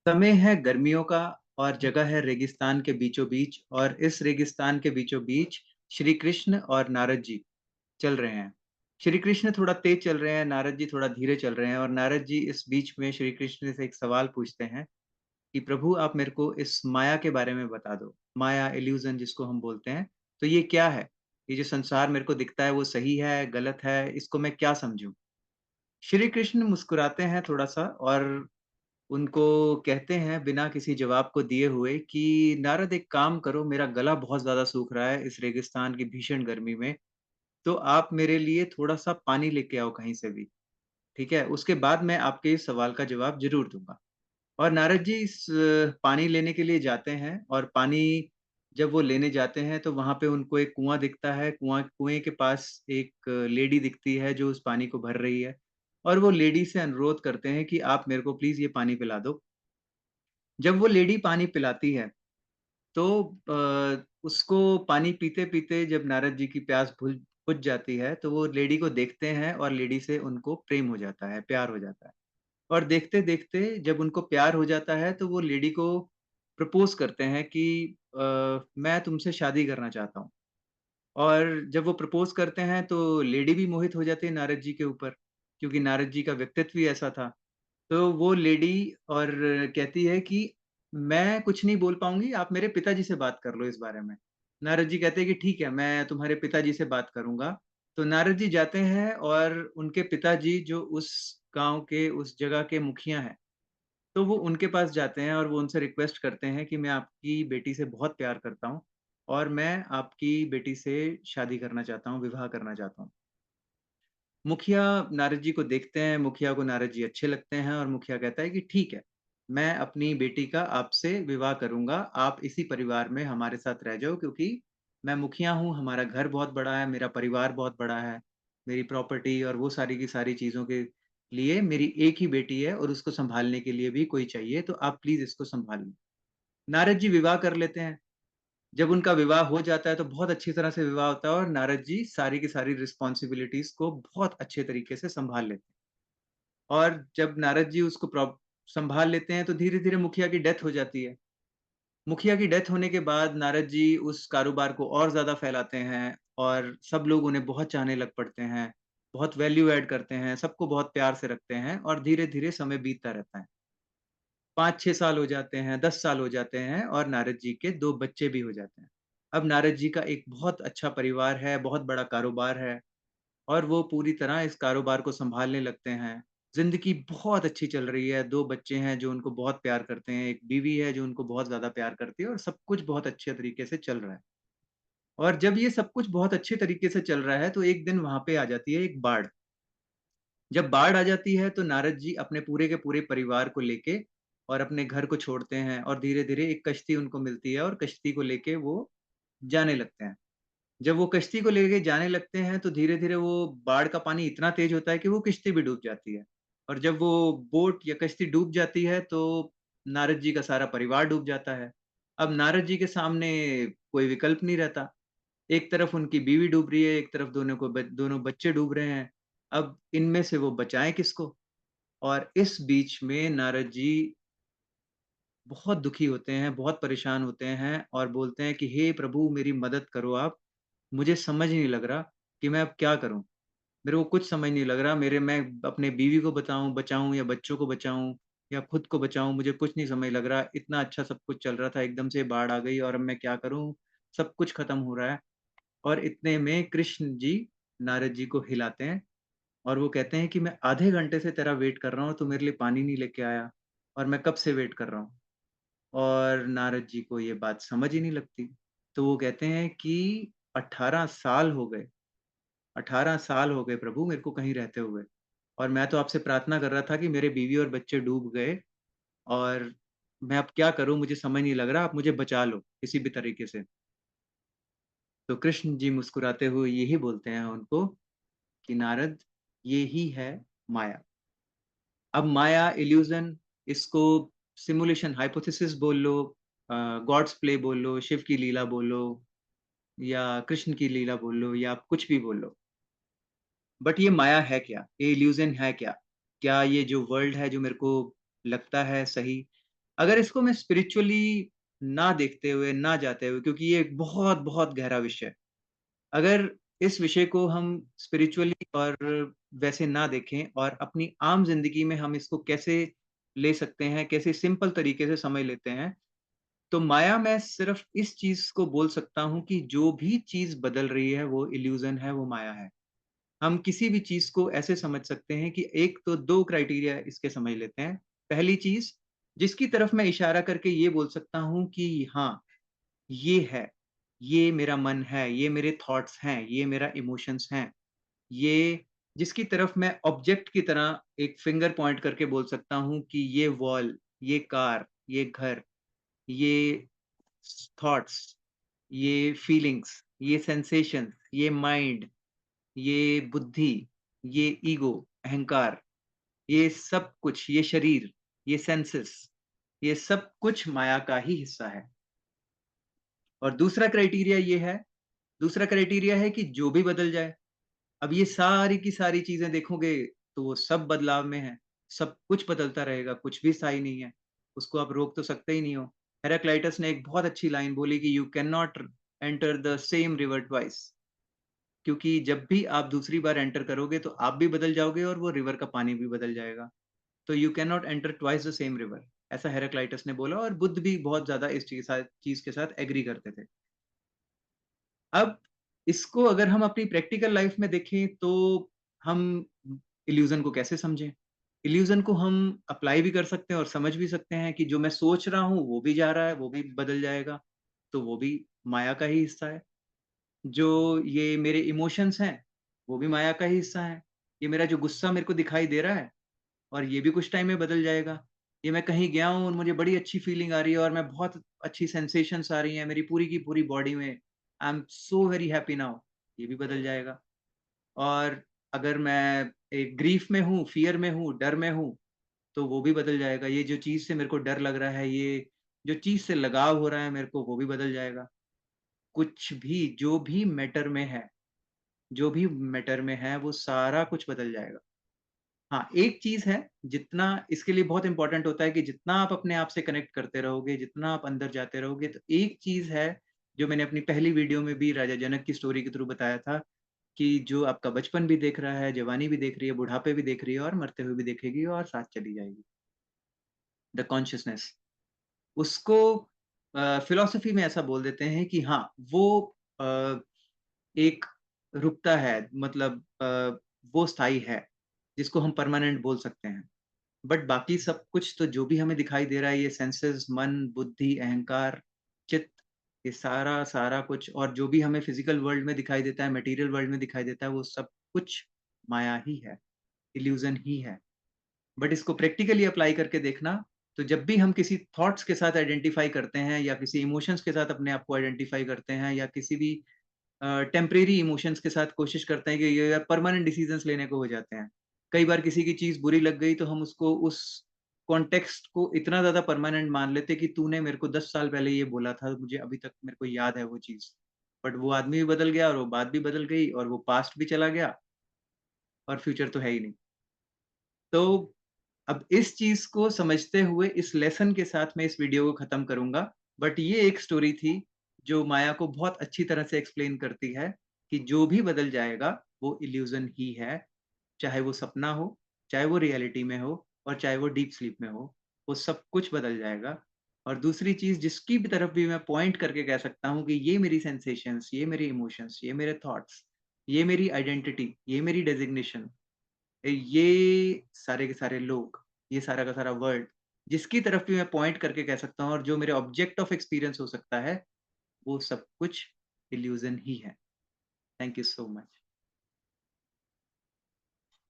समय है गर्मियों का और जगह है रेगिस्तान के बीचों बीच और इस रेगिस्तान के बीचों बीच श्री कृष्ण और नारद जी चल रहे हैं। श्री कृष्ण थोड़ा तेज चल रहे हैं, नारद जी थोड़ा धीरे चल रहे हैं और नारद जी इस बीच में श्री कृष्ण से एक सवाल पूछते हैं कि प्रभु आप मेरे को इस माया के बारे में बता दो। माया इल्यूजन जिसको हम बोलते हैं, तो ये क्या है? ये जो संसार मेरे को दिखता है वो सही है, गलत है, इसको मैं क्या समझूं? श्री कृष्ण मुस्कुराते हैं थोड़ा-सा और उनको कहते हैं बिना किसी जवाब को दिए हुए कि नारद एक काम करो, मेरा गला बहुत ज़्यादा सूख रहा है इस रेगिस्तान की भीषण गर्मी में, तो आप मेरे लिए थोड़ा-सा पानी लेके आओ कहीं से भी, ठीक है? उसके बाद मैं आपके इस सवाल का जवाब ज़रूर दूँगा। और नारद जी इस पानी लेने के लिए जाते हैं और पानी जब वो लेने जाते हैं तो वहाँ पे उनको एक कुआँ दिखता है, कुएँ के पास एक लेडी दिखती है जो उस पानी को भर रही है और वो लेडी से अनुरोध करते हैं कि आप मेरे को प्लीज़ ये पानी पिला दो। जब वो लेडी पानी पिलाती है, तो उसको पानी पीते-पीते जब नारद जी की प्यास बुझ जाती है, तो वो लेडी को देखते हैं और लेडी से उनको प्रेम हो जाता है, प्यार हो जाता है। और देखते-देखते जब उनको प्यार हो जाता है, तो वो लेडी को प्रपोज़ करते हैं कि मैं तुमसे शादी करना चाहता हूँ। और जब वो प्रपोज़ करते हैं, तो लेडी भी मोहित हो जाती है नारद जी के ऊपर, क्योंकि नारद जी का व्यक्तित्व ही ऐसा था। तो वो लेडी और कहती है कि मैं कुछ नहीं बोल पाऊँगी, आप मेरे पिताजी से बात कर लो इस बारे में। नारद जी कहते हैं कि ठीक है, मैं तुम्हारे पिताजी से बात करूँगा। तो नारद जी जाते हैं और उनके पिताजी जो उस गाँव के, उस जगह के मुखिया हैं, तो वो उनके पास जाते हैं और वो उनसे रिक्वेस्ट करते हैं कि मैं आपकी बेटी से बहुत प्यार करता हूँ और मैं आपकी बेटी से शादी करना चाहता हूँ, विवाह करना चाहता हूँ। मुखिया नारद जी को देखते हैं, मुखिया को नारद जी अच्छे लगते हैं और मुखिया कहता है कि ठीक है, मैं अपनी बेटी का आपसे विवाह करूँगा, आप इसी परिवार में हमारे साथ रह जाओ क्योंकि मैं मुखिया हूँ, हमारा घर बहुत बड़ा है, मेरा परिवार बहुत बड़ा है, मेरी प्रॉपर्टी और वो सारी की सारी चीज़ों के लिए मेरी एक ही बेटी है और उसको सँभालने के लिए भी कोई चाहिए, तो आप प्लीज़ इसको सँभाल लो। नारद जी विवाह कर लेते हैं। जब उनका विवाह हो जाता है तो बहुत अच्छी तरह से विवाह होता है और नारद जी सारी की सारी रिस्पॉन्सिबिलिटीज़ को बहुत अच्छे तरीके से सँभाल लेते हैं। और जब नारद जी उसको सँभाल लेते हैं तो धीरे-धीरे मुखिया की डेथ हो जाती है। मुखिया की डेथ होने के बाद नारद जी उस कारोबार को और ज़्यादा फैलाते हैं और सब लोग उन्हें बहुत चाहने लग पड़ते हैं, बहुत वैल्यू ऐड करते हैं, सबको बहुत प्यार से रखते हैं और धीरे-धीरे समय बीतता रहता है। 5-6 साल हो जाते हैं, 10 साल हो जाते हैं और नारद जी के 2 बच्चे भी हो जाते हैं। अब नारद जी का एक बहुत अच्छा परिवार है, बहुत बड़ा कारोबार है और वो पूरी तरह इस कारोबार को सँभालने लगते हैं। ज़िंदगी बहुत अच्छी चल रही है, 2 बच्चे हैं जो उनको बहुत प्यार करते हैं, एक बीवी है जो उनको बहुत ज़्यादा प्यार करती है और सब कुछ बहुत अच्छे तरीके से चल रहा है। और जब ये सब कुछ बहुत अच्छे तरीके से चल रहा है, तो एक दिन वहाँ पे आ जाती है एक बाढ़। जब बाढ़ आ जाती है तो नारद जी अपने पूरे के पूरे परिवार को लेके और अपने घर को छोड़ते हैं और धीरे-धीरे एक कश्ती उनको मिलती है और कश्ती को लेके वो जाने लगते हैं। जब वो कश्ती को लेके जाने लगते हैं तो धीरे-धीरे वो बाढ़ का पानी इतना तेज़ होता है कि वो कश्ती भी डूब जाती है। और जब वो बोट या कश्ती डूब जाती है तो नारद जी का सारा परिवार डूब जाता है। अब नारद जी के सामने कोई विकल्प नहीं रहता। एक तरफ उनकी बीवी डूब रही है, एक तरफ दोनों बच्चे डूब रहे हैं। अब इनमें से वो बचाएँ किसको? और इस बीच में नारद जी बहुत दुखी होते हैं, बहुत परेशान होते हैं और बोलते हैं कि हे प्रभु मेरी मदद करो आप, मुझे समझ नहीं लग रहा कि मैं अब क्या करूँ? मेरे को कुछ समझ नहीं लग रहा, मेरे मैं अपने बीवी को बचाऊँ या बच्चों को बचाऊँ या खुद को बचाऊँ, मुझे कुछ नहीं समझ लग रहा। इतना अच्छा सब कुछ चल रहा था, एकदम से बाढ़ आ गई और अब मैं क्या करूँ? सब कुछ खत्म हो रहा है और इतने में कृष्ण जी नारद जी को हिलाते हैं और वो कहते हैं कि मैं आधे घंटे से तेरा वेट कर रहा हूँ, तू मेरे लिए पानी नहीं लेके आया और मैं कब से वेट कर रहा हूँ। और नारद जी को ये बात समझ ही नहीं लगती। तो वो कहते हैं कि 18 साल हो गए, 18 साल हो गए प्रभु मेरे को कहीं रहते हुए और मैं तो आपसे प्रार्थना कर रहा था कि मेरे बीवी और बच्चे डूब गए और मैं अब क्या करूँ मुझे समझ नहीं लग रहा, आप मुझे बचा लो किसी भी तरीके से। तो कृष्ण जी मुस्कुराते हुए यही बोलते हैं उनको कि नारद ये ही है माया। अब माया, इल्यूज़न इसको सिमुलेशन, हाइपोथेसिस बोल लो, गॉड्स प्ले बोल लो, शिव की लीला बोल लो या कृष्ण की लीला बोल लो या आप कुछ भी बोल लो। बट ये माया है क्या? ये इल्यूज़न है क्या? क्या ये जो वर्ल्ड है जो मेरे को लगता है सही, अगर इसको मैं स्पिरिचुअली ना देखते हुए, ना जाते हुए, क्योंकि ये एक बहुत, बहुत गहरा विषय है। अगर इस विषय को हम स्पिरिचुअली और वैसे ना देखें और अपनी आम ज़िंदगी में हम इसको कैसे ले सकते हैं, कैसे सिंपल तरीके से समझ लेते हैं, तो माया मैं सिर्फ़ इस चीज़ को बोल सकता हूँ कि जो भी चीज़ बदल रही है, वो इल्यूज़न है, वो माया है। हम किसी भी चीज़ को ऐसे समझ सकते हैं कि एक तो 2 क्राइटेरिया इसके समझ लेते हैं। पहली चीज़, जिसकी तरफ मैं इशारा करके ये बोल सकता हूँ कि हाँ, ये है, ये मेरा मन है, ये मेरे थॉट्स हैं, ये मेरा इमोशंस हैं। ये जिसकी तरफ मैं ऑब्जेक्ट की तरह एक फिंगर पॉइंट करके बोल सकता हूँ कि ये वॉल, ये कार, ये घर, ये थॉट्स, ये फीलिंग्स, ये सेंसेशंस, ये माइंड, ये बुद्धि, ये ईगो, अहंकार, ये सब कुछ, ये शरीर, ये सेंसेस, ये सब कुछ माया का ही हिस्सा है। और दूसरा क्राइटेरिया है कि जो भी बदल जाए, अब ये सारी की सारी चीज़ें देखोगे तो वो सब बदलाव में है। सब कुछ बदलता रहेगा, कुछ भी स्थायी नहीं है। उसको आप रोक तो सकते ही नहीं हो। हेराक्लाइटस ने एक बहुत अच्छी लाइन बोली कि you can not enter the same river twice, क्योंकि जब भी आप दूसरी बार एंटर करोगे तो आप भी बदल जाओगे और वो रिवर का पानी भी बदल जाएगा। तो you can not enter twice the same river, ऐसा हेराक्लाइटस ने बोला और बुद्ध भी बहुत ज़्यादा इस चीज़ के साथ एग्री करते थे। अब इसको अगर हम अपनी प्रैक्टिकल लाइफ में देखें तो हम इल्यूज़न को कैसे समझें? इल्यूज़न को हम अप्लाई भी कर सकते हैं और समझ भी सकते हैं कि जो मैं सोच रहा हूँ वो भी जा रहा है, वो भी बदल जाएगा, तो वो भी माया का ही हिस्सा है। जो ये मेरे इमोशंस हैं, वो भी माया का ही हिस्सा है। ये मेरा जो गुस्सा मेरे को दिखाई दे रहा है और ये भी कुछ टाइम में बदल जाएगा। ये मैं कहीं गया हूँ और मुझे बड़ी अच्छी फीलिंग आ रही है और मैं बहुत अच्छी सेंसेशंस आ रही हैं मेरी पूरी की पूरी बॉडी में। I am so very happy now, ये भी बदल जाएगा। और अगर मैं एक ग्रीफ में हूँ, फ़ियर में हूँ, डर में हूँ, तो वो भी बदल जाएगा। ये जो चीज़ से मेरे को डर लग रहा है, ये जो चीज़ से लगाव हो रहा है मेरे को, वो भी बदल जाएगा। कुछ भी, जो भी मैटर में है, वो सारा कुछ बदल जाएगा। हाँ, एक चीज़ है, जितना इसके लिए बहुत इम्पोर्टेंट होता है कि जितना आप अपने आप से कनेक्ट करते रहोगे, जितना आप अंदर जाते रहोगे, तो एक चीज़ है, जो मैंने अपनी पहली वीडियो में भी राजा जनक की स्टोरी के थ्रू बताया था, कि जो आपका बचपन भी देख रहा है, जवानी भी देख रही है, बुढ़ापे भी देख रही है और मरते हुए भी देखेगी और साथ चली जाएगी, द कॉन्शसनेस। उसको फ़िलॉसफ़ी में ऐसा बोल देते हैं कि हाँ, वो अ, एक रुकता है, मतलब वो स्थायी है, जिसको हम परमानेंट बोल सकते हैं। बट बाकी सब कुछ तो जो भी हमें दिखाई दे रहा है, ये सेंसेस, मन, बुद्धि, अहंकार, चित्त, ये सारा कुछ और जो भी हमें फिज़िकल वर्ल्ड में दिखाई देता है, मटेरियल वर्ल्ड में दिखाई देता है, वो सब कुछ माया ही है, इल्यूज़न ही है। बट इसको प्रैक्टिकली अप्लाई करके देखना, तो जब भी हम किसी थॉट्स के साथ आइडेंटिफ़ाई करते हैं या किसी इमोशंस के साथ अपने आप को आइडेंटिफ़ाई करते हैं या किसी भी टेम्परेरी इमोशंस के साथ कोशिश करते हैं कि ये यार परमानेंट डिसीजंस लेने को हो जाते हैं। कई बार किसी की चीज़ बुरी लग गई तो हम उसको उस कॉन्टेक्स्ट को इतना ज़्यादा परमानेंट मान लेते हैं कि तूने मेरे को 10 साल पहले ये बोला था, मुझे अभी तक मेरे को याद है वो चीज़। बट वो आदमी भी बदल गया और वो बात भी बदल गई और वो पास्ट भी चला गया और फ्यूचर तो है ही नहीं। तो अब इस चीज़ को समझते हुए इस लेसन के साथ मैं इस वीडियो को ख़त्म करूँगा। बट ये एक स्टोरी थी जो माया को बहुत अच्छी तरह से एक्सप्लेन करती है कि जो भी बदल जाएगा वो इल्यूज़न ही है। चाहे वो सपना हो, चाहे वो रियलिटी में हो और चाहे वो डीप स्लीप में हो, वो सब कुछ बदल जाएगा। और दूसरी चीज़ जिसकी भी तरफ भी मैं पॉइंट करके कह सकता हूँ कि ये मेरी सेंसेशंस, ये मेरे इमोशंस, ये मेरे थॉट्स, ये मेरी आइडेंटिटी, ये मेरी डेज़िग्नेशन, ये सारे के सारे लोग, ये सारा का सारा वर्ल्ड, जिसकी तरफ भी मैं पॉइंट करके कह सकता हूँ और जो मेरे ऑब्जेक्ट ऑफ एक्सपीरियंस हो सकता है, वो सब कुछ इल्यूज़न ही है। Thank you so much.